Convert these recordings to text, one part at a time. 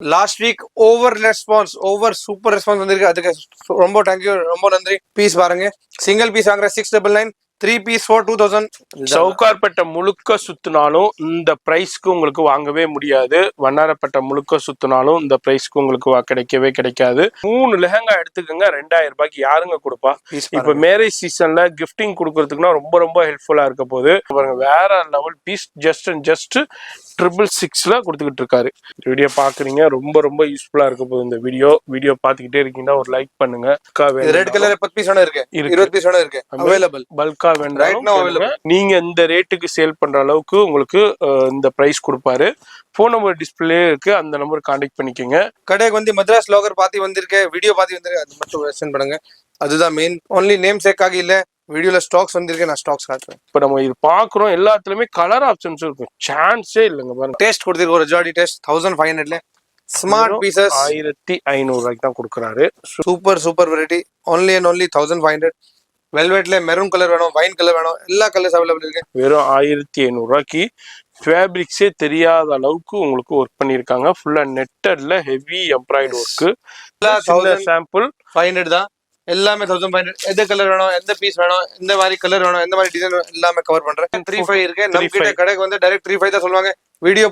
Last week over super response வந்திருக்கு. அதுக்கு ரொம்ப தேங்க்யூ, ரொம்ப நன்றி. பீஸ் பாருங்க, சிங்கிள் பீஸ் வாங்குற 699, 3 பீஸ் for 2000. சவுகார்பேட்டை முழுக்க சுத்தினாலும் இந்த பிரைஸ்க்கு உங்களுக்கு வாங்கவே முடியாது. வண்ணாரப்பேட்டை முழுக்க சுத்தினாலும் இந்த பிரைஸ்க்கு உங்களுக்கு கிடைக்கவே கிடைக்காது. 3 லெஹங்கா எடுத்துக்கோங்க, 2000 ரூபாய்க்கு யாருங்க கொடுப்பா? இப்ப மேரேஜ் சீசன்ல கிஃப்டிங் கொடுக்கறதுக்குன்னா ரொம்ப ரொம்ப ஹெல்ப்ஃபுல்லா இருக்க போகுது. வேற லெவல் பீஸ், ஜஸ்ட் 666ல கொடுத்துக்கிட்டு இருக்காரு. வீடியோ பாக்குறீங்க, ரொம்ப ரொம்ப யூஸ்ஃபுல்லா இருக்க போகுது இந்த வீடியோ பாத்துக்கிட்டே இருக்கீங்கன்னா ஒரு லைக் பண்ணுங்க. ரெட் கலர் 10 பீஸ் இருக்கு, 20 பீஸ் இருக்கு அவைலபிள். பல்கா வேண்டாம், நீங்க இந்த ரேட்டுக்கு சேல் பண்ற அளவுக்கு உங்களுக்கு இந்த பிரைஸ் கொடுப்பாரு. போன் நம்பர் டிஸ்பிளே இருக்கு, அந்த நம்பர் கான்டாக்ட் பண்ணிக்கோங்க. கடைக்கு வந்து மദ്രാസ് லோகர் பாத்தி வந்திருக்கு, வீடியோ பாத்தி வந்திருக்கு, அது மட்டும் மென்ஷன் பண்ணுங்க. அதுதான் மெயின். ஒன்லி நேம் சேக்காக இல்ல, வீடியோல ஸ்டாக்ஸ் வந்திருக்கு, நான் ஸ்டாக்ஸ் காட்டுறேன். இப்போ நம்ம இது பாக்குறோம், எல்லாத்துலயுமே கலர் ஆப்ஷன்ஸ் இருக்கும், சான்ஸே இல்லைங்க பாருங்க. டேஸ்ட் கொடுத்திருக்கு, ஒரு ஜாடி டேஸ்ட் 1500ல ஸ்மார்ட் பீசஸ் 1500 ரூபாய்க்கு தான் கொடுக்குறாரு. Super variety. Only and only 1500. வெல்வெட்ல மெரூன் கலர் வேணும், வைன் கலர் வேணும், எல்லா கலர்ஸ் அவைலபிள் இருக்கு. வெறும் 1500 ரூபாய்க்கு ஃபேப்ரிக்ஸே தெரியாத அளவுக்கு உங்களுக்கு ஒர்க் பண்ணிருக்காங்க. ஃபுல்லா நெட்டட்ல ஹெவி எம்ப்ராய்டரி ஒர்க். சாம்பிள் 500 தான், எல்லாமே 1500. எந்த கலர் வேணும், எந்த பீஸ் வேணும், எந்த மாதிரி கலர் வேணும், எந்த மாதிரி டிசைன் வேணும், எல்லாமே கவர் பண்றேன். 35 இருக்கு. நம்ம கிட்ட கடைக்கு வந்து டைரக்ட் 35 தான் சொல்லுவாங்க. வீடியோ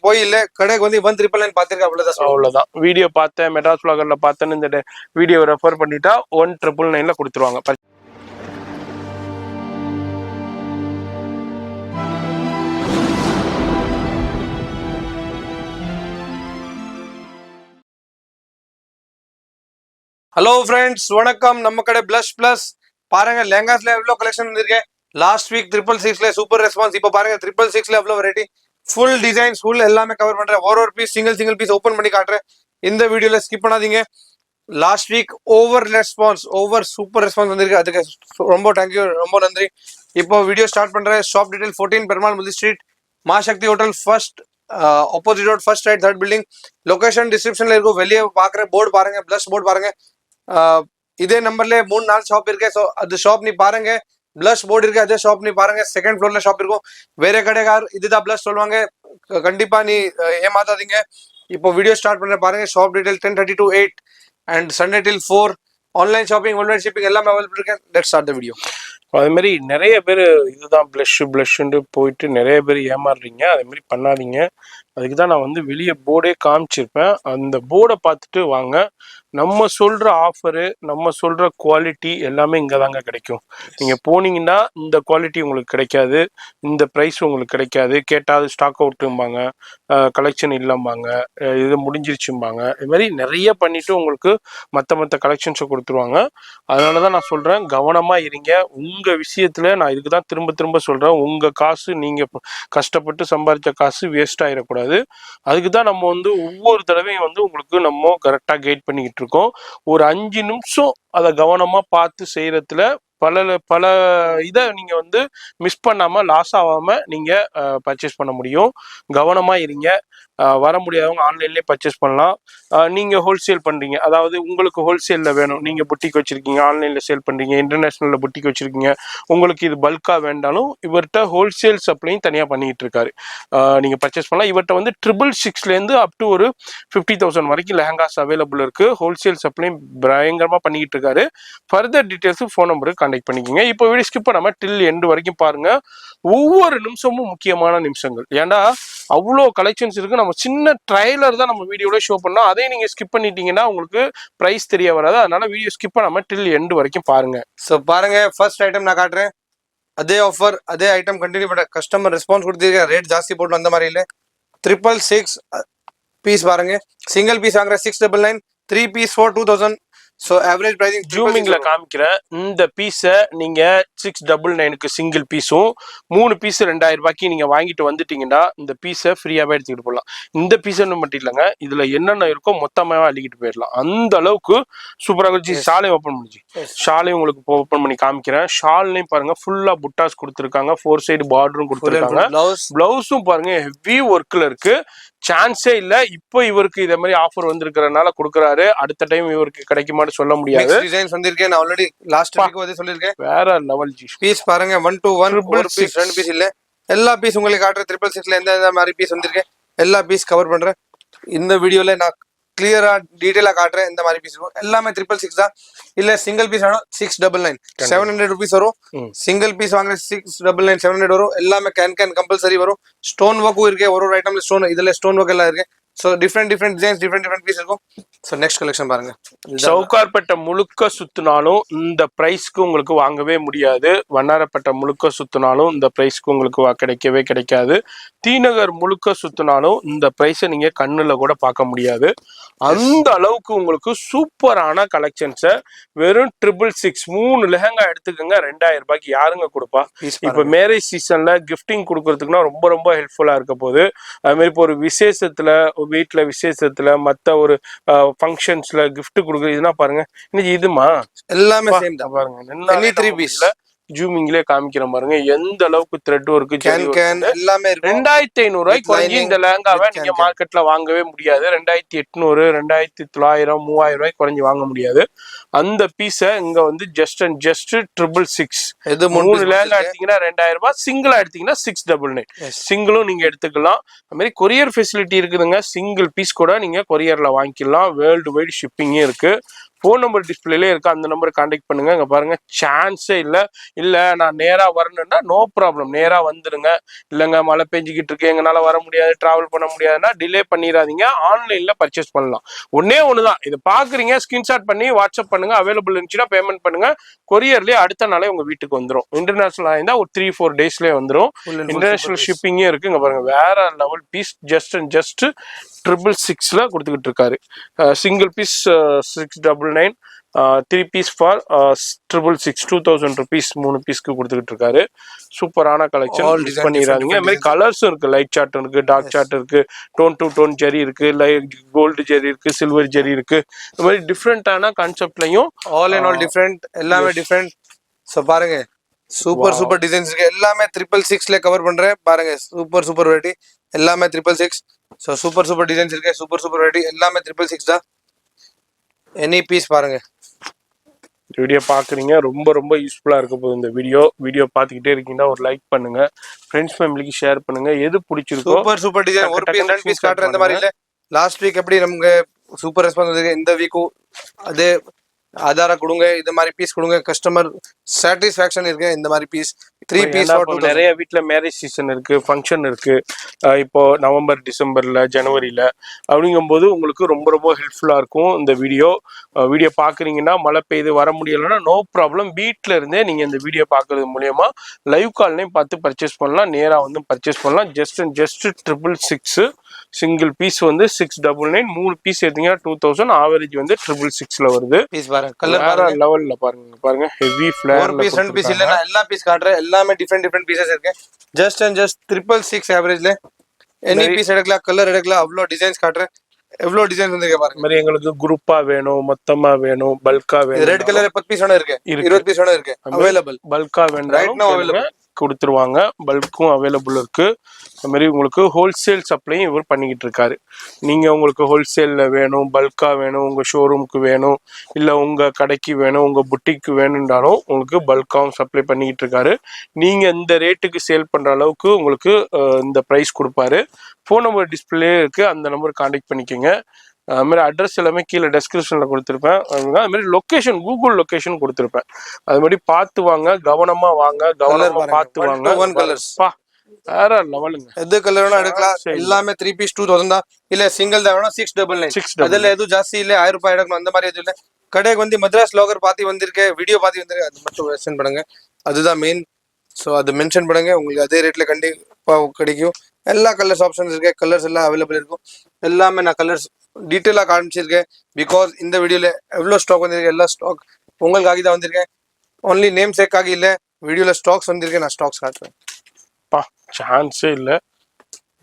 போய் இல்ல, கடைக்கு வந்து 1999 பாத்துருக்கேன், அவ்வளவுதான். வீடியோ பார்த்தேன், மெட்ராஸ் vloggerல பார்த்தேன்னு இந்த வீடியோ ரெஃபர் பண்ணிட்டா 1999ல கொடுத்துருவாங்க. ஹலோ ஃப்ரெண்ட்ஸ், வணக்கம். நம்ம கடை பிளஸ் பிளஸ். பாருங்க, லெஹங்காஸ்ல எவ்வளவு கலெக்ஷன் வந்திருக்கு. லாஸ்ட் வீக் 666ல சூப்பர் ரெஸ்பான்ஸ். இப்போ பாருங்க 666ல எவ்வளவு வெரைட்டி, ஃபுல் டிசைன்ஸ், ஃபுல் எல்லாமே கவர் பண்றேன். ஒரு பீஸ் சிங்கிள் பீஸ் ஓபன் பண்ணி காட்டுறேன். இந்த வீடியோல ஸ்கிப் பண்ணாதீங்க. Last week over super response வந்திருக்கு. அதுக்கு ரொம்ப தேங்க்யூ, ரொம்ப நன்றி. இப்போ வீடியோ ஸ்டார்ட் பண்றேன். ஷாப் டீடைல் 14 பெருமாள் முதி street, Masakthi hotel first opposite road, first right, 3rd building. Location டிஸ்கிரிப்ஷன்ல இருக்கும். வெளியே பாக்குற போர்டு பாருங்க, பிளஸ் போர்டு பாருங்க. இதே நம்பர்ல 3-4 ஷாப் இருக்கு. ஸோ அது ஷாப் நீ பாருங்க, பிளஸ் போர்டு இருக்கு, அதே ஷாப் நீ பாருங்க. செகண்ட் ஃப்ளோர்ல ஷாப் இருக்கும். வேற கடைக்கார் இதுதான் பிளஸ் சொல்லுவாங்க, கண்டிப்பா நீ ஏமாத்தாதீங்க. இப்போ வீடியோ ஸ்டார்ட் பண்ற பாருங்க. Shop detail 10:30 to 8 and Sunday till 4. Online shopping, world shipping எல்லாமே அவைலபிள் இருக்கு. Let's start the video. அதே மாதிரி நிறைய பேர் இதுதான் பிளஷ்ன்னு போயிட்டு நிறைய பேர் ஏமாறுறீங்க. அதே மாதிரி பண்ணாதீங்க. அதுக்கு தான் நான் வந்து வெளியே போர்டே காமிச்சிருப்பேன். அந்த போர்டை பார்த்துட்டு வாங்க. நம்ம சொல்ற ஆஃபரு, நம்ம சொல்ற குவாலிட்டி எல்லாமே இங்கே தாங்க கிடைக்கும். நீங்கள் போனீங்கன்னா இந்த குவாலிட்டி உங்களுக்கு கிடைக்காது, இந்த ப்ரைஸ் உங்களுக்கு கிடைக்காது. கேட்டால் ஸ்டாக் அவுட்டும்பாங்க, கலெக்ஷன் இல்லைம்பாங்க, இது முடிஞ்சிருச்சும்பாங்க. இது மாதிரி நிறைய பண்ணிட்டு உங்களுக்கு மற்ற கலெக்ஷன்ஸை கொடுத்துருவாங்க. அதனால தான் நான் சொல்கிறேன், கவனமாக இருங்க. உங்கள் விஷயத்தில் நான் இதுக்கு தான் திரும்ப சொல்கிறேன். உங்கள் காசு, நீங்கள் கஷ்டப்பட்டு சம்பாதிச்ச காசு வேஸ்ட் ஆகிடக்கூடாது. அதுக்கு தான் நம்ம வந்து ஒவ்வொரு தடவையும் வந்து உங்களுக்கு நம்ம கரெக்டாக கைட் பண்ணிக்கிட்டு இருக்கோம். ஒரு 5 நிமிஷம் அதை கவனமா பார்த்து செய்யறதுல பல இதை நீங்க வந்து மிஸ் பண்ணாம, லாஸ் ஆகாம நீங்க பர்ச்சேஸ் பண்ண முடியும். கவனமா இருங்க. வர முடியாதவங்க ஆன்லைன்லேயே பர்ச்சேஸ் பண்ணலாம். நீங்க ஹோல்சேல் பண்றீங்க, அதாவது உங்களுக்கு ஹோல்சேல்ல வேணும், நீங்க புட்டிக் வச்சிருக்கீங்க, ஆன்லைன்ல சேல் பண்றீங்க, இன்டர்நேஷனல்ல புட்டிக் வச்சிருக்கீங்க, உங்களுக்கு இது பல்கா வேண்டாலும் இவர்கிட்ட ஹோல்சேல் சப்ளையும் தனியா பண்ணிட்டு இருக்காரு. நீங்க பர்ச்சேஸ் பண்ணலாம். இவர்கிட்ட வந்து 666ல இருந்து அப் டு ஒரு 50,000 வரைக்கும் லெஹங்காஸ் அவைலபிள் இருக்கு. ஹோல்சேல் சப்ளையும் பயங்கரமா பண்ணிக்கிட்டு இருக்காரு. ஃபர்தர் டீடைல்ஸ் ஃபோன் நம்பருக்கு கான்டாக்ட் பண்ணிக்கோங்க. இப்போ வீடியோ ஸ்கிப் பண்ணாம டில் எண்ட் வரைக்கும் பாருங்க. ஒவ்வொரு நிமிஷமும் முக்கியமான நிமிஷங்கள். ஏன்டா அவ்வளோ கலெக்ஷன்ஸ் இருக்கு. நம்ம சின்ன ட்ரைலர் தான் நம்ம வீடியோட ஷோ பண்ணோம். அதையும் நீங்க ஸ்கிப் பண்ணிட்டீங்கன்னா உங்களுக்கு பிரைஸ் தெரிய வராது. அதனால வீடியோ ஸ்கிப் பண்ணாம டில் எண்ட் வரைக்கும் பாருங்க. ஸோ பாருங்க, ஃபர்ஸ்ட் ஐட்டம் நான் காட்டுறேன். அதே ஆஃபர், அதே ஐட்டம் கண்டினியூ பண்ண கஸ்டமர் ரெஸ்பான்ஸ் கொடுத்துருக்கேன். ரேட் ஜாஸ்தி போட்டு அந்த மாதிரி இல்லை. 666 பீஸ் பாருங்க. சிங்கிள் பீஸ் வாங்குற 699, 3 piece for 2000. So average pricing ஜூமிங்ல காமிக்கிறேன். இந்த பீஸை நீங்க 699க்கு சிங்கிள் பீஸும் 3 பீஸ் 2000 ரூபாய்க்கு நீங்க வாங்கிட்டு வந்துட்டீங்கன்னா இந்த பீஸை ஃப்ரீயாவே எடுத்துக்கிட்டு போகலாம். இந்த பீஸ்ன்னு மட்டும் இல்லைங்க, இதுல என்னென்ன இருக்கோ மொத்தமாவே அள்ளிக்கிட்டு போயிடலாம். அந்த அளவுக்கு சூப்பராக இருந்துச்சு. ஷாலையும் ஓப்பன் பண்ணிச்சு. ஷாலையும் உங்களுக்கு ஓப்பன் பண்ணி காமிக்கிறேன். ஷால்லையும் பாருங்க, ஃபுல்லா புட்டாஸ் கொடுத்துருக்காங்க, 4 சைடு பார்டரும் கொடுத்துருக்காங்க. பிளவுஸும் பாருங்க ஹெவி ஒர்க்ல இருக்கு. சான்ஸே இல்ல. இப்போ இவருக்கு இதே மாதிரி ஆஃபர் வந்திருக்கிறதுனால கொடுக்குறாரு. அடுத்த டைம் இவருக்கு கிடைக்குமான்னு சொல்ல முடியாது. டிசைன்ஸ் வந்திருக்கேன், நான் ஆல்ரெடி லாஸ்ட் வீக் வந்து சொல்லிருக்கேன். வேற லெவல் ஜி. பீஸ் பாருங்க, 1 to 1, ஒரு பீஸ் 2 பீஸ் இல்ல, எல்லா பீஸ் உங்களுக்கு காட்டுற 666ல எந்த மாதிரி பீஸ் வந்திருக்கேன், எல்லா பீஸ் கவர் பண்றேன். இந்த வீடியோல நான் கிளியரா டீடைலா காட்டுறேன். இந்த மாதிரி பீஸ் இருக்கும் எல்லாமே 666 தான். இல்ல சிங்கிள் பீஸ் வேணும் 699 700 rupees வரும். சிங்கிள் பீஸ் வாங்க 699 700 வரும். எல்லாமே கேன் கம்பல்சரி வரும். ஸ்டோன் ஒர்க்கும் இருக்கு, ஒரு ஐட்டம்ல ஸ்டோன், இதுல ஸ்டோன் ஒர்க் எல்லாம் இருக்கு. So different designs, different piece இருக்கும். ஸோ நெக்ஸ்ட் கலெக்ஷன் பாருங்க. சவுகார்பேட்டை முழுக்க சுத்தினாலும் இந்த பிரைஸ்க்கு உங்களுக்கு வாங்கவே முடியாது. வண்ணாரப்பேட்டை முழுக்க சுத்தினாலும் இந்த பிரைஸ்க்கு உங்களுக்கு கிடைக்கவே கிடைக்காது. தீநகர் முழுக்க சுத்தினாலும் இந்த பிரைஸை நீங்க கண்ணுல கூட பார்க்க முடியாது. அந்த அளவுக்கு உங்களுக்கு சூப்பரான கலெக்ஷன்ஸை வெறும் 666 3 லெஹங்கா எடுத்துக்கோங்க 2000 ரூபாய்க்கு யாருங்க கொடுப்பா? இப்ப மேரேஜ் சீசன்ல கிஃப்டிங் கொடுக்கறதுக்குன்னா ரொம்ப ரொம்ப ஹெல்ப்ஃபுல்லா இருக்க போகுது. அது மாதிரி இப்போ ஒரு விசேஷத்துல, வீட்டுல விசேஷத்துல, மத்த ஒரு ஃபங்க்ஷன்ஸ்ல கிஃப்ட் கொடுக்குறதுன்னா பாருங்க. இன்னைக்கு இதுமா எல்லாமே சேம் தான் பாருங்க. ஜூமிங்லயே காமிக்கிற பாருங்க எந்த அளவுக்கு த்ரெட் ஒர்க் எல்லாமே 2500 ரூபாய்க்கு குறைஞ்சி இந்த லேங்காவை நீங்க மார்க்கெட்ல வாங்கவே முடியாது. 2800 2900 3000 ரூபாய்க்கு குறைஞ்சி வாங்க முடியாது. அந்த பீஸை இங்க வந்து ஜஸ்ட் 666 3 லேங்கா எடுத்தீங்கன்னா 2000 ரூபாய், சிங்கிளா எடுத்தீங்கன்னா 699. சிங்கிளும் நீங்க எடுத்துக்கலாம். அது மாதிரி கொரியர் ஃபெசிலிட்டி இருக்குதுங்க. சிங்கிள் பீஸ் கூட நீங்க கொரியர்ல வாங்கிக்கலாம். வேர்ல்டு வைடு ஷிப்பிங்கே இருக்கு. ஃபோன் நம்பர் டிஸ்பிளேலே இருக்கு, அந்த நம்பரை கான்டாக்ட் பண்ணுங்க. இங்க பாருங்க சான்ஸே இல்ல நான் நேரா வரணும்னா நோ ப்ராப்ளம், நேரா வந்துருங்க. இல்லைங்க மழை பெஞ்சிக்கிட்டு இருக்கு, எங்களால வர முடியாது, டிராவல் பண்ண முடியாதுன்னா டிலே பண்ணிடாதீங்க. ஆன்லைன்ல பர்ச்சேஸ் பண்ணலாம். ஒண்ணுதான், இதை பாக்குறீங்க, ஸ்கிரீன்ஷாட் பண்ணி வாட்ஸ்அப் பண்ணுங்க. அவைலபிள் இருந்துச்சுன்னா பேமெண்ட் பண்ணுங்க. கொரியர்லயே அடுத்த நாளே உங்க வீட்டுக்கு வந்துடும். இன்டர்நேஷனல் ஆயிருந்தா ஒரு 3-4 டேஸ்லயே வந்துடும். இன்டர்நேஷனல் ஷிப்பிங்கே இருக்கு. இங்க பாருங்க வேற லெவல் பீஸ். ஜஸ்ட் 666ல கொடுத்துக்கிட்டு இருக்காரு. Single piece 699, 3 piece for 666 2000 rupees 3 பீஸ்க்கு கொடுத்துக்கிட்டு இருக்காரு. சூப்பரான கலெக்ஷன், மிஸ் பண்ணிடாதீங்க. அது மாதிரி கலர்ஸும் இருக்கு. லைட் சார்ட் இருக்கு, டார்க் சார்ட் இருக்கு, டோன் டு டோன் ஜெரி இருக்கு, லைட் கோல்டு ஜெரி இருக்கு, சில்வர் ஜெரி இருக்கு. இந்த மாதிரி டிஃப்ரெண்டான கான்செப்ட்லயும் ஆல் இன் ஆல் டிஃப்ரெண்ட், எல்லாமே டிஃப்ரெண்ட். ஸோ பாருங்க சூப்பர் டிசைன்ஸ் இருக்கு. எல்லாமே 666ல கவர் பண்றேன். பாருங்க சூப்பர் வெரைட்டி, எல்லாமே 666. ஸோ சூப்பர் டிசைன்ஸ் இருக்கு, சூப்பர் வெரைட்டி, எல்லாமே 666 தான். எனி பீஸ் பாருங்க. வீடியோ பாக்குறீங்க, ரொம்ப ரொம்ப யூஸ்ஃபுல்லா இருக்க போகுது இந்த வீடியோ பார்த்துக்கிட்டே இருக்கீங்கன்னா ஒரு லைக் பண்ணுங்க, ஃப்ரெண்ட்ஸ் ஃபேமிலிக்கு ஷேர் பண்ணுங்க. எது பிடிச்சிருக்கோ சூப்பர் டிசைன் ஒரு பீஸ் 2 பீஸ் காட்டுறேன். இந்த மாதிரி இல்ல, லாஸ்ட் வீக் எப்படி நமக்கு சூப்பர் ரெஸ்பான்ஸ் வந்திருக்கு, இந்த வீக்கும் அதே ஆதார கொடுங்க. இந்த மாதிரி பீஸ் கொடுங்க, கஸ்டமர் சாட்டிஸ்ஃபேக்ஷன் இருக்கு. இந்த மாதிரி பீஸ் 3 பீஸ். நிறைய வீட்டுல மேரேஜ் சீசன் இருக்கு, ஃபங்க்ஷன் இருக்கு. இப்போ நவம்பர், டிசம்பர்ல, ஜனவரியில அப்படிங்கும்போது உங்களுக்கு ரொம்ப ரொம்ப ஹெல்ப்ஃபுல்லா இருக்கும் இந்த வீடியோ பாக்குறீங்கன்னா. மழை பெய்து வர முடியலன்னா நோ ப்ராப்ளம், வீட்டுல இருந்தே நீங்க இந்த வீடியோ பாக்குறது மூலியமா லைவ் கால்லையும் பார்த்து பர்ச்சேஸ் பண்ணலாம், நேரா வந்து பர்ச்சேஸ் பண்ணலாம். ஜஸ்ட் 666. சிங்கிள் பீஸ் வந்து 699, 3 பீஸ் எடுத்தீங்கன்னா 2000, ஆவரேஜ் வந்து 666ல வருது. கலர் லெவல்ல பாருங்க ஹெவி ஃபிளேர். ஒரு பீஸ் 2 பீஸ் இல்ல, நான் எல்லா பீஸ் காட்றேன். எல்லாமே டிஃபரெண்ட் பீசஸ் இருக்கு. ஜஸ்ட் 666 ஆவரேஜ்ல எனி பீஸ் எடுக்கலாம், கலர் எடுக்கலாம். அவ்வளவு டிசைன்ஸ் காட்றேன். எவ்வளவு டிசைன் வந்திருக்கு பாருங்க. மாதிரி எங்களுக்கு குரூப்பா வேணும், மொத்தமா வேணும், பல்கா வேணும். ரெட் கலர் 10 பீஸ் வேணும் இருக்கு, 20 பீஸ் வேணும் இருக்கு. அவைலபிள். பல்கா வேணும் ரைட் நவ அவைலபிள் கொடுத்துருவாங்க. பல்க்கும் அவைலபிள் இருக்கு. அது மாதிரி உங்களுக்கு ஹோல்சேல் சப்ளையும் இவர் பண்ணிக்கிட்டு இருக்காரு. நீங்க உங்களுக்கு ஹோல்சேல்ல வேணும், பல்கா வேணும், உங்க ஷோரூமுக்கு வேணும், இல்ல உங்க கடைக்கு வேணும், உங்க புட்டிக்கு வேணும்னாலும் உங்களுக்கு பல்காவும் சப்ளை பண்ணிக்கிட்டு இருக்காரு. நீங்க இந்த ரேட்டுக்கு சேல் பண்ற அளவுக்கு உங்களுக்கு இந்த பிரைஸ் கொடுப்பாரு. ஃபோன் நம்பர் டிஸ்பிளே இருக்கு, அந்த நம்பர் கான்டாக்ட் பண்ணிக்கோங்க. அது மாதிரி அட்ரஸ் எல்லாமே கீழே டெஸ்கிரிப்ஷன்ல கொடுத்துருப்பேன். அது மாதிரி லொக்கேஷன், கூகுள் லொக்கேஷன் கொடுத்துருப்பேன். அது மாதிரி பார்த்து வாங்க, கவனமா வாங்க, கவனமா பார்த்து வாங்க. வேற லெவலுங்க. எது கலர் வேணா எடுக்கலாம். எல்லாமே 3 பீஸ் 2000 தான். இல்ல சிங்கிள் தான் வேணும் 699. அதுல எதுவும் ஜாஸ்தி இல்ல, 1000 ரூபாய் எடுக்கணும் அந்த மாதிரி எதுவும் இல்ல. கடைக்கு வந்து மദ്രാസ് லோகர் பாத்தி வந்திருக்கேன், வீடியோ பாத்தி வந்திருக்கேன், அது மட்டும் மென்ஷன் பண்ணுங்க. அதுதான் மெயின். ஸோ அது மென்ஷன் பண்ணுங்க, உங்களுக்கு அதே ரேட்ல கண்டிப்பா கிடைக்கும். எல்லா கலர்ஸ் ஆப்ஷன்ஸ் இருக்கு, கலர்ஸ் எல்லாம் அவைலபிள் இருக்கும். எல்லாமே நான் கலர்ஸ் டீட்டெயிலாக காமிச்சிருக்கேன். பிகாஸ் இந்த வீடியோல எவ்வளோ ஸ்டாக் வந்திருக்கு, எல்லா ஸ்டாக் உங்களுக்காக தான் வந்திருக்கேன். ஒன்லி நேம் சேக்காக இல்லை, வீடியோல ஸ்டாக்ஸ் வந்திருக்கேன். நான் ஸ்டாக்ஸ் காட்டுறேன். சான்ஸே இல்லை.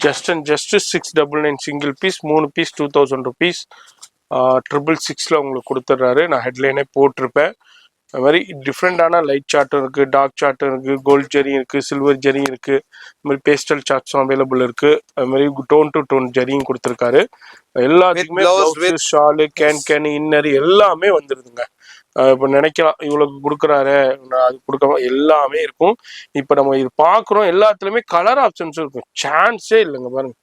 Just 699 single piece, 3 piece 2000 rupees. 666ல உங்களுக்கு கொடுத்துட்றாரு. நான் ஹெட்லைனே போட்டிருப்பேன். அது மாதிரி டிஃப்ரெண்டான லைட் சார்ட்டும் இருக்கு, டார்க் சார்ட்டும் இருக்கு, கோல்ட் ஜெரி இருக்கு, சில்வர் ஜெரி இருக்கு. அது மாதிரி பேஸ்டல் சார்ட்ஸும் அவைலபிள் இருக்கு. அது மாதிரி டோன் டு டோன் ஜெரியும் கொடுத்துருக்காரு. எல்லாத்துக்குமே ஷாலு, கேன் இன்னர் எல்லாமே வந்துருதுங்க. இப்போ நினைக்கலாம் இவ்வளவு கொடுக்குறாரு அது கொடுக்க எல்லாமே இருக்கும். இப்போ நம்ம இது பார்க்குறோம் எல்லாத்துலயுமே கலர் ஆப்ஷன்ஸும் இருக்கும். சான்ஸே இல்லைங்க பாருங்க.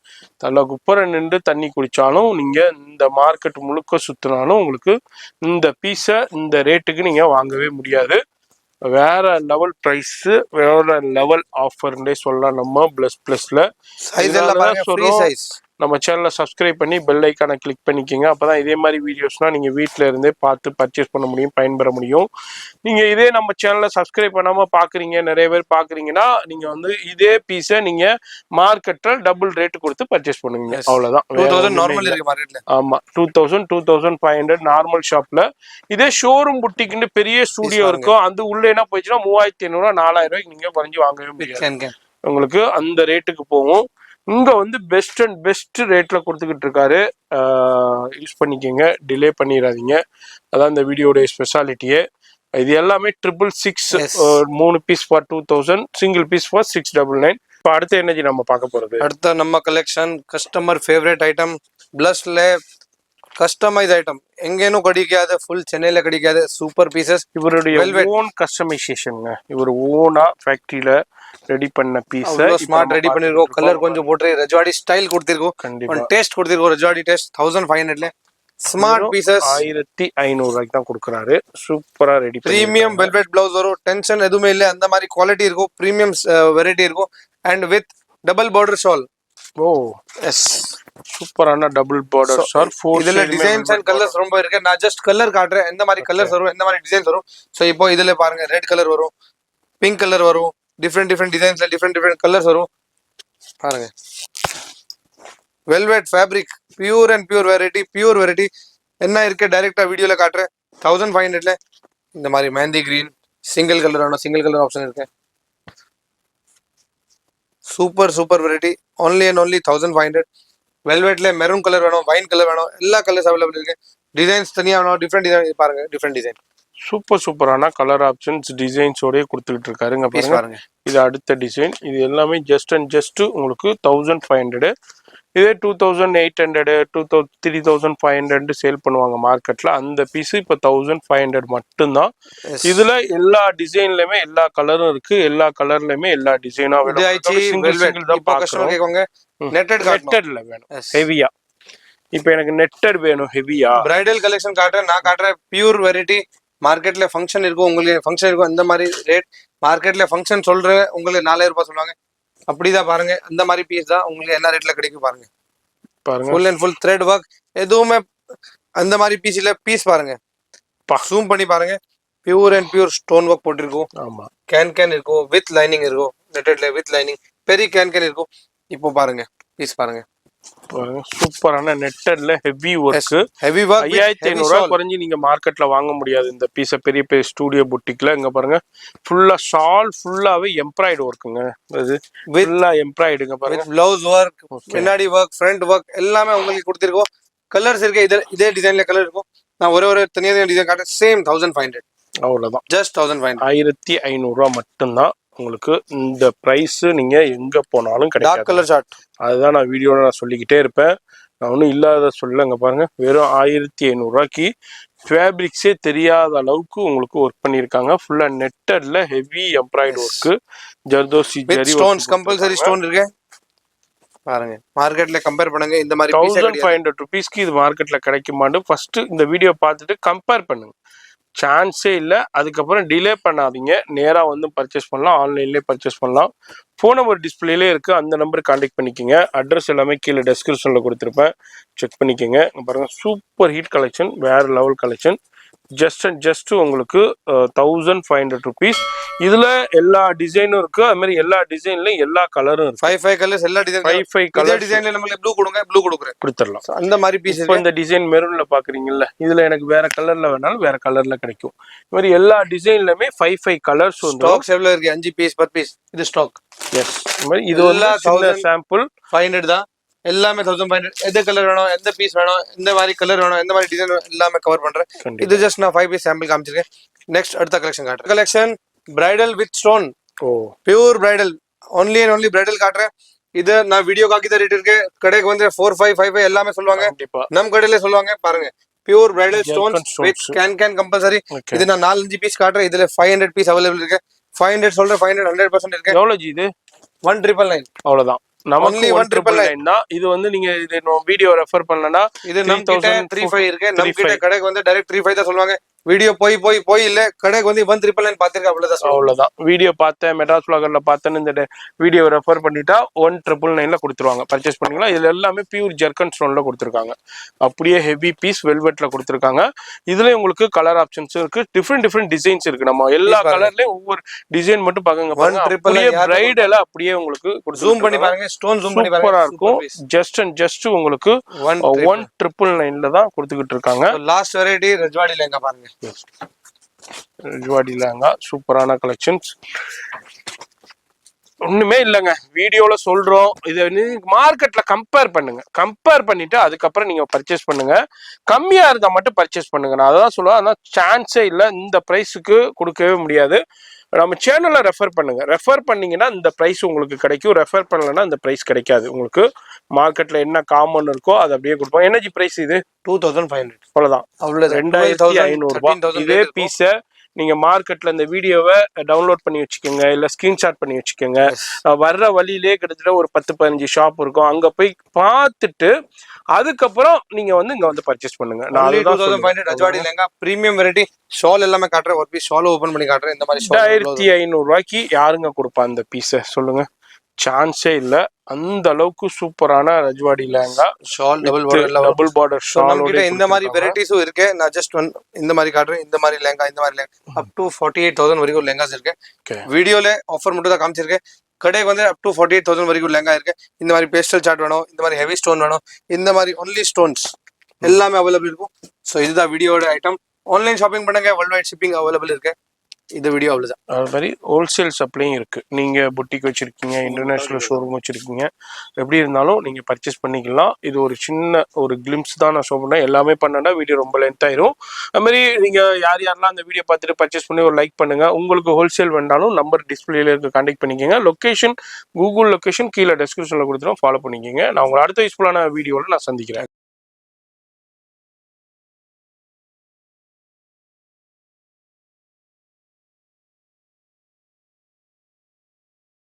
தலை குப்பரை நின்று தண்ணி குடிச்சாலும் நீங்க இந்த மார்க்கெட் முழுக்க சுத்தினாலும் உங்களுக்கு இந்த பீஸை இந்த ரேட்டுக்கு நீங்க வாங்கவே முடியாது. வேற லெவல் பிரைஸ், வேற லெவல் ஆஃபர்னே சொல்லலாம் நம்ம பிளஸ்ல. சைஸ் எல்லாம் பாருங்க, ஃப்ரீ சைஸ். நம்ம சேனலை சப்ஸ்கிரைப் பண்ணி பெல் ஐக்கானை கிளிக் பண்ணிக்கோங்க. அப்பதான் இதே மாதிரி வீடியோஸ்னா நீங்க வீட்டில இருந்தே பார்த்து பர்ச்சேஸ் பண்ண முடியும், பயன்பெற முடியும். நீங்க இதே நம்ம சேனலை சப்ஸ்கிரைப் பண்ணாம பாக்குறீங்க, நிறைய பேர் பாக்குறீங்கன்னா நீங்க வந்து இதே பீஸை நீங்க மார்க்கெட்ல டபுள் ரேட் கொடுத்து பர்ச்சேஸ் பண்ணுவீங்க. அவ்வளவுதான். 2000 நார்மல் இருக்கு மார்க்கெட்ல. ஆமா, 2000 2500 நார்மல் ஷாப்ல. இதே ஷோரூம் புட்டிக்னு பெரிய ஸ்டூடியோ இருக்கும், அந்த உள்ள என்ன போயிடுச்சுன்னா 3500 4000 நீங்க குறைஞ்சி வாங்கவே முடியாது. உங்களுக்கு அந்த ரேட்டுக்கு போகும். இங்க வந்து பெஸ்ட் அண்ட் பெஸ்ட் ரேட்ல கொடுத்துக்கிட்டு இருக்காரு. யூஸ் பண்ணிக்கோங்க, டிலே பண்ணிடாதீங்க. அதான் இந்த வீடியோடைய ஸ்பெஷாலிட்டியே. இது எல்லாமே 666, 3 piece for 2000, single piece for 699. இப்போ அடுத்த எனர்ஜி நம்ம பார்க்க போறது, அடுத்த நம்ம கலெக்ஷன் கஸ்டமர் ஃபேவரட் ஐட்டம், பிளஸ்ல கஸ்டமைஸ் ஐட்டம். எங்கேனும் கிடைக்காத, ஃபுல் சென்னையில கிடைக்காத சூப்பர் பீசஸ். இவருடைய ஓன் கஸ்டமைசேஷன், இவர் ஓனா ஃபேக்டரியில ரெடி பண்ண பீஸ். ஸ்மார்ட் ரெடி பண்ணிருக்கோம். கலர் கொஞ்சம் போட்டு ரஜவாடி ஸ்டைல் கொடுத்திருக்கோம். கண்டிப்பா டேஸ்ட் கொடுத்திருக்கோம். ரஜவாடி டேஸ்ட் 1500ல ஸ்மார்ட் பீசஸ் 1500 ரூபாய்க்கு தான் கொடுக்குறாரு. சூப்பரா ரெடி பிரீமியம் வெல்வெட் பிளவுஸ் வரும். டென்ஷன் எதுவுமே இல்லை. அந்த மாதிரி குவாலிட்டி இருக்கும். பிரீமியம் வெரைட்டி இருக்கும். And with double border shawl. Oh yes, சூப்பரான டபுள் பார்டர் ஷால். இதுல டிசைன்ஸ் அண்ட் கலர்ஸ் ரொம்ப இருக்கு. நான் ஜஸ்ட் கலர் காட்டுறேன், எந்த மாதிரி கலர்ஸ் வரும், எந்த மாதிரி டிசைன்ஸ் வரும். ஸோ இப்போ இதுல பாருங்க, ரெட் கலர் வரும், பிங்க் கலர் வரும், டிஃப்ரெண்ட் டிசைன்ஸ்ல டிஃப்ரெண்ட் கலர்ஸ் வரும். பாருங்க, velvet fabric, pure and pure variety. என்ன இருக்கு டைரக்டா வீடியோல காட்டுறேன். 1500ல இந்த மாதிரி மெஹந்தி கிரீன், சிங்கிள் கலர் வேணும், சிங்கிள் கலர் ஆப்ஷன் இருக்கு. Super variety. Only and only 1500. வெல்வெட்ல மெரூன் கலர் வேணும், வைன் கலர் வேணும், எல்லா கலர்ஸ் அவைலபிள் இருக்கு. டிசைன்ஸ் தனியா வேணும், டிஃப்ரெண்ட் டிசைன் பாருங்க, டிஃப்ரெண்ட் டிசைன். சூப்பரான கலர் ஆப்ஷன்ஸ் டிசைன்ஸோடய கொடுத்துக்கிட்டு இருக்காருங்க பாருங்க. இது அடுத்த டிசைன். இது எல்லாமே ஜஸ்ட் அண்ட் ஜஸ்ட் உங்களுக்கு 1500. இதே 2800, 3500 சேல் பண்ணுவாங்க மார்க்கெட்ல. அந்த பீஸ் இப்ப 1500 மட்டும்தான். இதுல எல்லா டிசைன்லயுமே எல்லா கலரும் இருக்கு. எல்லா கலர்லயுமே எல்லா டிசைனும் நெட்டட்ல வேணும் ஹெவியா. இப்ப எனக்கு நெட்டட் வேணும் ஹெவியா. பிரைடல் கலெக்ஷன் காட்டுறேன், நான் காட்டுறேன் பியூர் வெரைட்டி. மார்க்கெட்ல ஃபங்க்ஷன் இருக்கும், உங்களுக்கு ஃபங்க்ஷன் இருக்கும். அந்த மாதிரி ரேட் மார்க்கெட்ல ஃபங்க்ஷன் சொல்றேன், உங்களுக்கு 4000 ரூபாய் சொல்லுவாங்க. அப்படிதான் பாருங்க, அந்த மாதிரி பீஸ் தான் உங்களுக்கு என்ன ரேட்ல கிடைக்கும் பாருங்க. Full and full thread work, எதுவுமே அந்த மாதிரி பீஸ் இல்ல. பீஸ் பாருங்க, ஜூம் பண்ணி பாருங்க. Pure and pure stone work போட்டிருக்கும். ஆமா, கேன் இருக்கும், வித் லைனிங் இருக்கும். நெட்டட்ல வித் லைனிங், பெரிய கேன் இருக்கும். இப்போ பாருங்க பீஸ் பாருங்க, சூப்பரான நெட்டட்ல ஹெவி ஒர்க். 5500 ரூபாய் குறைஞ்சி நீங்க மார்க்கெட்ல வாங்க முடியாது இந்த பீஸ. பெரிய பெரிய ஸ்டூடியோ புட்டிக்ல இங்க பாருங்க, ஃபுல்லா ஷால் ஃபுல்லாவே எம்ப்ராய்டு ஒர்க்குங்க. இது ஃபுல்லா எம்ப்ராய்டுங்க பாருங்க. பிளவுஸ் ஒர்க், பின்னாடி ஒர்க், ஃப்ரண்ட் ஒர்க் எல்லாமே உங்களுக்கு கொடுத்திருக்கோம். கலர்ஸ் இருக்கு, இதே டிசைன்ல கலர் இருக்கும். நான் ஒரு தனியாக டிசைன் காட்டுறேன். சேம் 1500. அவ்வளவுதான், ஜஸ்ட் 1500. 1500 ரூபாய் மட்டும்தான் உங்களுக்கு இந்த பிரைஸ். நீங்க எங்க போனாலும் கிடைக்கும். கலர் ஷார்ட், அதுதான் நான் வீடியோல நான் சொல்லிக்கிட்டே இருப்பேன். நான் ஒன்றும் இல்லாத சொல்லுங்க பாருங்க. வெறும் 1500 ரூபாய்க்கு ஃபேப்ரிக்ஸே தெரியாத அளவுக்கு உங்களுக்கு ஒர்க் பண்ணியிருக்காங்க. ஃபுல்லா நெட்டட்ல heavy embroidery work. Zardozi zari stones, compulsory stone இருக்கு பாருங்க. மார்க்கெட்ல கம்பேர் பண்ணுங்க. இந்த மாதிரி 1500 ரூபீஸ்க்கு இது மார்க்கெட்ல கிடைக்குமான்னு ஃபர்ஸ்ட் இந்த வீடியோ பார்த்துட்டு கம்பேர் பண்ணுங்க. சான்ஸே இல்லை. அதுக்கப்புறம் டிலே பண்ணாதீங்க, நேராக வந்து பர்ச்சேஸ் பண்ணலாம், ஆன்லைன்லேயே பர்ச்சேஸ் பண்ணலாம். ஃபோன் நம்பர் டிஸ்பிளேலே இருக்குது, அந்த நம்பருக்கு கான்டாக்ட் பண்ணிக்கோங்க. அட்ரஸ் எல்லாமே கீழே டெஸ்கிரிப்ஷனில் கொடுத்துருப்பேன், செக் பண்ணிக்கோங்க. பாருங்கள், சூப்பர் ஹீட் கலெக்ஷன், வேறு level collection. Just and just உங்களுக்கு 1500 ரூபீஸ். இதுல எல்லா டிசைனும் இருக்கு. அது மாதிரி எல்லா டிசைன்லயும் எல்லா கலரும் இருக்கு. 5 கலர்ஸ், எல்லா டிசைன் 5 கலர் டிசைன்ல நம்மளுக்கு ப்ளூ கொடுங்க, ப்ளூ கொடுத்துறலாம். அந்த மாதிரி பீஸ். இப்போ இந்த டிசைன் மெரூன்ல பாக்குறீங்கல்ல, இதுல எனக்கு வேற கலர்ல வேணாலும் வேற கலர்ல கிடைக்கும். இது மாதிரி எல்லா டிசைன்லயுமே 5 கலர்ஸ் வந்து. ஸ்டாக்ஸ் எவ்வளவு இருக்கு? 5 பீஸ் 10 பீஸ் இது ஸ்டாக். எஸ், இது மாதிரி இது வந்து சாம்பிள் 500 தான். எல்லாமே 1500. எந்த கலர் வேணும், எந்த பீஸ் வேணும், எந்த மாதிரி கலர் வேணும், எந்த மாதிரி டிசைன் எல்லாமே கவர் பண்றேன். இது ஜஸ்ட் நான் 5 பீஸ் சாம்பிள் காமிச்சிருக்கேன். நெக்ஸ்ட் அடுத்த கலெக்ஷன் காட்டுறேன். Collection bridal with stone. Pure bridal, only and only bridal காட்டுறேன். இது நான் வீடியோ காக்கி தான் ரேட் இருக்கு. கடைக்கு வந்து 4, 5, 5 எல்லாமே சொல்லுவாங்க. நம்ம கடையில சொல்லுவாங்க பாருங்க. Pure bridal Jerkin stones with stones. Can compulsory. Okay. இது நான் 4-5 பீஸ் காட்டுறேன். இதுல 500 பீஸ் அவைலபிள் இருக்கு. 500 சொல்றேன், 500 100% இருக்கு. எவ்வளவு ஜி இது? 1999. அவ்வளவுதான். நமக்கு Only 199 தான். இது வந்து நீங்க இது வீடியோ ரெஃபர் பண்ணலனா இது நம்ம கிட்ட 35 இருக்கு. நம்ம கிட்ட கடைக்கு வந்து டைரக்ட் 35 தான் சொல்லுவாங்க. வீடியோ போய் இல்ல கடைக்கு வந்து 1999 பாத்துருக்க அவ்வளவுதான். அவ்வளவுதான். வீடியோ பார்த்தேன், மெட்ராஸ் vloggerல பார்த்தேன்னு இந்த வீடியோ ரெஃபர் பண்ணிட்டா 1999ல கொடுத்துருவாங்க. பர்ச்சேஸ் பண்ணீங்களா? இதுல எல்லாமே பியூர் ஜெர்கன் ஸ்டோன்ல கொடுத்துருக்காங்க. அப்படியே ஹெவி பீஸ் வெல்வெட்ல கொடுத்துருக்காங்க. இதுல உங்களுக்கு கலர் ஆப்ஷன்ஸும் இருக்கு. டிஃப்ரெண்ட் டிசைன்ஸ் இருக்கு. நம்ம எல்லா கலர்லயும் ஒவ்வொரு டிசைன் மட்டும் பாருங்க. அப்படியே பிரைடல அப்படியே உங்களுக்கு ஜூம் பண்ணி பாருங்க. ஸ்டோன் ஜூம் பண்ணி பாருங்க. சூப்பரா இருக்கும். ஜஸ்ட் உங்களுக்கு 1999ல தான் கொடுத்துக்கிட்டு இருக்காங்க. லாஸ்ட் வெரைட்டி ரஜ்வாடி லெஹங்கா பாருங்க. ரஜ்வாடி லெஹங்கா சூப்பரான கலெக்ஷன்ஸ். ஒண்ணுமே இல்லைங்க, வீடியோல சொல்றோம். இதை மார்க்கெட்ல கம்பேர் பண்ணிட்டு அதுக்கப்புறம் நீங்க பர்ச்சேஸ் பண்ணுங்க. கம்மியா இருந்தா மட்டும் பர்ச்சேஸ் பண்ணுங்க. நான் அதான் சொல்லுவேன். ஆனா சான்ஸே இல்லை, இந்த பிரைஸுக்கு கொடுக்கவே முடியாது. நம்ம சேனலை ரெஃபர் பண்ணுங்க. ரெஃபர் பண்ணீங்கன்னா இந்த பிரைஸ் உங்களுக்கு கிடைக்கும். ரெஃபர் பண்ணலன்னா இந்த பிரைஸ் கிடைக்காது. உங்களுக்கு மார்க்கெட்ல என்ன காமன் இருக்கோ அதை அப்படியே கொடுப்போம். எனர்ஜி பிரைஸ் இது 2500. அவ்வளவுதான். 2500 ரூபாய். இதே பீஸை நீங்க மார்க்கெட்ல இந்த வீடியோவை டவுன்லோட் பண்ணி வச்சுக்கோங்க, இல்ல ஸ்கிரீன்ஷாட் பண்ணி வச்சுக்கோங்க. வர்ற வழியிலே கிட்டத்தட்ட ஒரு 10-15 ஷாப் இருக்கும். அங்க போய் பார்த்துட்டு அதுக்கப்புறம் நீங்க வந்து இங்க வந்து பர்ச்சேஸ் பண்ணுங்க. நான் 2500 Rajwadi lehenga premium variety. Shawl எல்லாமே காட்டுறேன். ஒரு பீஸ் ஷால் ஓபன் பண்ணி காட்டுறேன். இந்த மாதிரி 2500 ரூபாய்க்கு யாருங்க கொடுப்பா இந்த பீஸை சொல்லுங்க? சான்ஸே இல்ல. அந்த அளவுக்கு சூப்பரான Rajwadi lehenga. Shawl double border shawl. நம்ம கிட்ட இந்த மாதிரி வெரைட்டிஸும் இருக்கு. நான் ஜஸ்ட் இந்த மாதிரி காட்டுறேன். இந்த மாதிரி லெஹங்கா அப் டு 48,000 வரைக்கும் லெஹங்காஸ் இருக்கு. வீடியோல ஆஃபர் மட்டும் தான் காமிச்சிருக்கேன். கடைக்கு வந்து அப் டு 48,000 வரைக்கும் லெஹங்கா இருக்கு. இந்த மாதிரி பேஸ்டல் சார்ட் வேணும், இந்த மாதிரி ஹெவி ஸ்டோன் வேணும், இந்த மாதிரி ஒன்லி ஸ்டோன்ஸ் எல்லாமே அவைலபிள் இருக்கும். ஸோ இதுதான் வீடியோட ஐட்டம். ஆன்லைன் ஷாப்பிங் பண்ணுங்க. வேர்ல்ட் வைட் ஷிப்பிங் அவைலபிள் இருக்கு. இந்த வீடியோ அவ்வளவுதான். அது மாதிரி ஹோல்சேல் சப்ளையும் இருக்கு. நீங்க புட்டிக் வச்சிருக்கீங்க, இன்டர்நேஷனல் ஷோரூம் வச்சிருக்கீங்க, எப்படி இருந்தாலும் நீங்க பர்ச்சேஸ் பண்ணிக்கலாம். இது ஒரு சின்ன ஒரு கிளிம்ஸ் தான் நான் ஷோ பண்ணேன். எல்லாமே பண்ணா வீடியோ ரொம்ப லென்த் ஆயிரும். அது மாதிரி நீங்க யாரெல்லாம் அந்த வீடியோ பார்த்துட்டு பர்ச்சேஸ் பண்ணி ஒரு லைக் பண்ணுங்க. உங்களுக்கு ஹோல்சேல் வேண்டாலும் நம்பர் டிஸ்பிளேல இருக்க கான்டாக்ட் பண்ணிக்கோங்க. லொகேஷன் கூகுள் லொகேஷன் கீழே டெஸ்கிரிப்ஷன்ல கொடுத்துரும், ஃபாலோ பண்ணிக்கோங்க. நான் உங்களை அடுத்த யூஸ்ஃபுல்லான வீடியோவில் நான் சந்திக்கிறேன்.